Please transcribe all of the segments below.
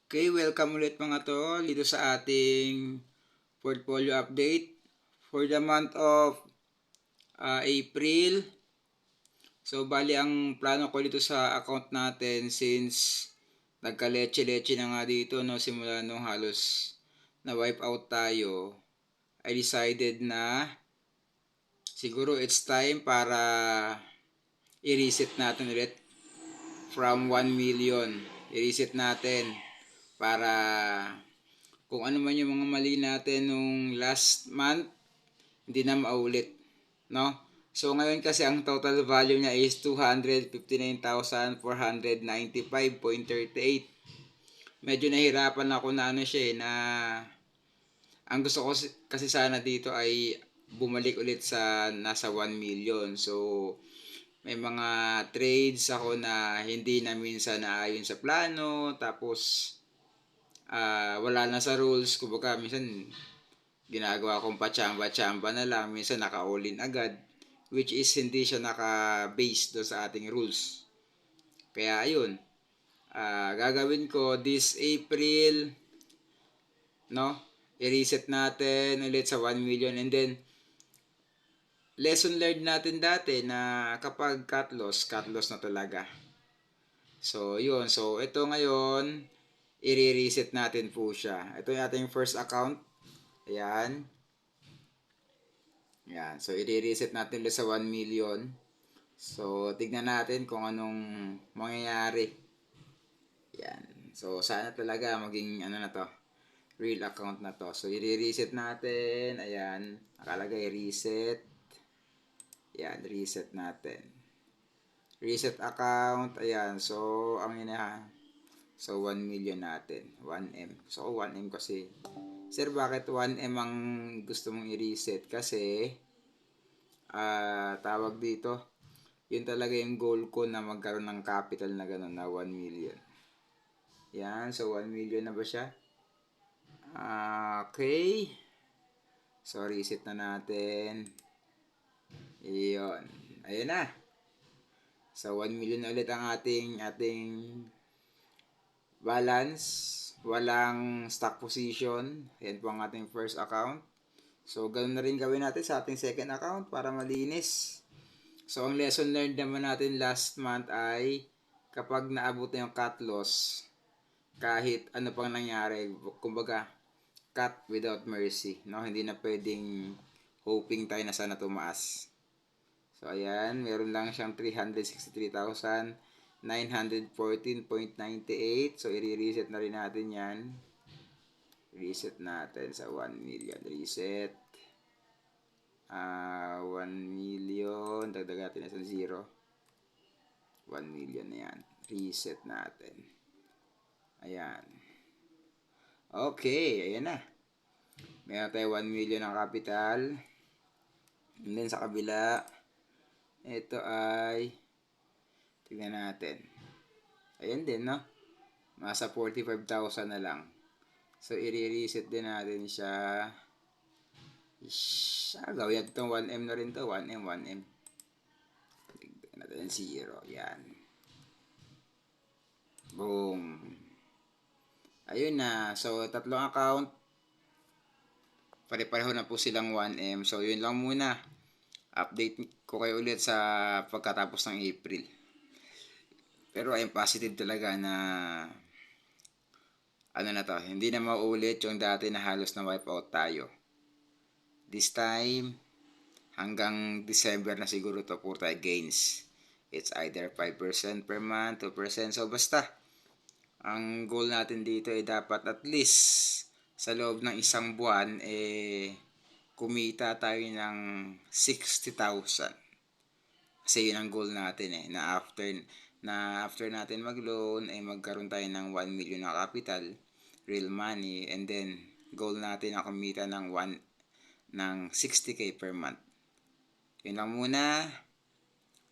Okay, welcome ulit mga tol dito sa ating portfolio update for the month of April. So, bali ang plano ko dito sa account natin since nagka-leche-leche na nga dito, no, simula nung halos na wipe out tayo, I decided na siguro it's time para i-reset natin ulit from 1 million. I-reset natin para kung ano man yung mga mali natin nung last month, hindi na maulit, no? So ngayon kasi ang total value niya is 259,495.38. Medyo nahirapan ako na ano siya na ang gusto ko kasi sana dito ay bumalik ulit sa nasa 1 million. So may mga trades ako na hindi na minsan naayon sa plano, tapos wala na sa rules, kumbaga minsan ginagawa kong pachamba-chamba na lang, minsan naka-all-in agad, which is hindi siya naka-base do sa ating rules. Kaya ayun, gagawin ko this April, no? I-reset natin ulit sa 1 million, and then lesson learned natin dati na kapag cut loss na talaga. So, yun. So, ito ngayon, i-reset natin po siya. Ito yung ating first account. Ayan. Yan. So, i-reset natin ulit sa 1 million. So, tignan natin kung anong mangyayari. Yan. So, sana talaga maging ano na to, real account na to. So, i-reset natin. Ayan. Nakalagay reset. Yan. Reset natin. Reset account. Ayan. So, ang so, 1 million natin. 1M. So, 1M kasi. Sir, bakit 1M ang gusto mong i-reset? Kasi, tawag dito, yun talaga yung goal ko na magkaroon ng capital na gano'n na 1 million. Yan, so 1 million na ba siya? Okay. So, reset na natin. Iyon. Ayun na. So, 1 million na ulit ang ating balance. Walang stock position. Yan po ang ating first account. So, ganoon na rin gawin natin sa ating second account para malinis. So, ang lesson learned naman natin last month ay kapag naabot na yung cut loss, kahit ano pang nangyari, kumbaga, cut without mercy. No? Hindi na pwedeng hoping tayo na sana tumaas. So, ayan, meron lang siyang 363,914.98. So, i-reset na rin natin yan. Reset natin sa 1 million. Reset. 1 million. Dagdag natin na sa 0. 1 million na yan. Reset natin. Ayan. Okay, ayan na. Meron tayo 1 million ang capital. And then sa kabila, ito ay, tignan natin. Ayan din, no? Masa 45,000 na lang. So, i-reset din natin siya. Gawin natin itong 1M na rin to. 1M, 1M. Tignan natin 0. Yan. Boom. Ayun na. So, tatlong account. Pare-pareho na po silang 1M. So, yun lang muna. Update ko kayo ulit sa pagkatapos ng April. Pero I'm positive talaga na ano na to, hindi na mauulit yung dati na halos na wipe out tayo. This time, hanggang December na siguro to puro tayo gains. It's either 5% per month, 2%. So basta, ang goal natin dito ay dapat at least sa loob ng isang buwan, kumita tayo ng 60,000. Kasi yun ang goal natin na after natin mag-loan ay magkaroon tayo ng 1 million na capital, real money, and then goal natin na kumita ng 60k per month. Yun lang muna.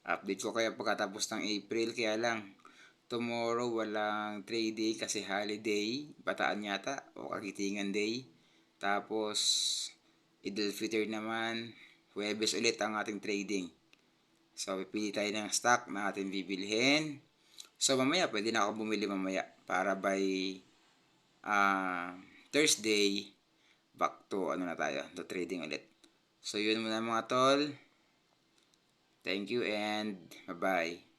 Update ko kaya pagkatapos ng April, kaya lang tomorrow walang trade day kasi holiday, Bataan yata o Kagitingan Day. Tapos Idul Fitr naman, Huwebes ulit ang ating trading. So, pipili tayo ng stock na ating bibilhin. So, mamaya, pwede na ako bumili mamaya para by Thursday, back to ano na tayo, to trading ulit. So yun muna mga tol. Thank you and bye-bye.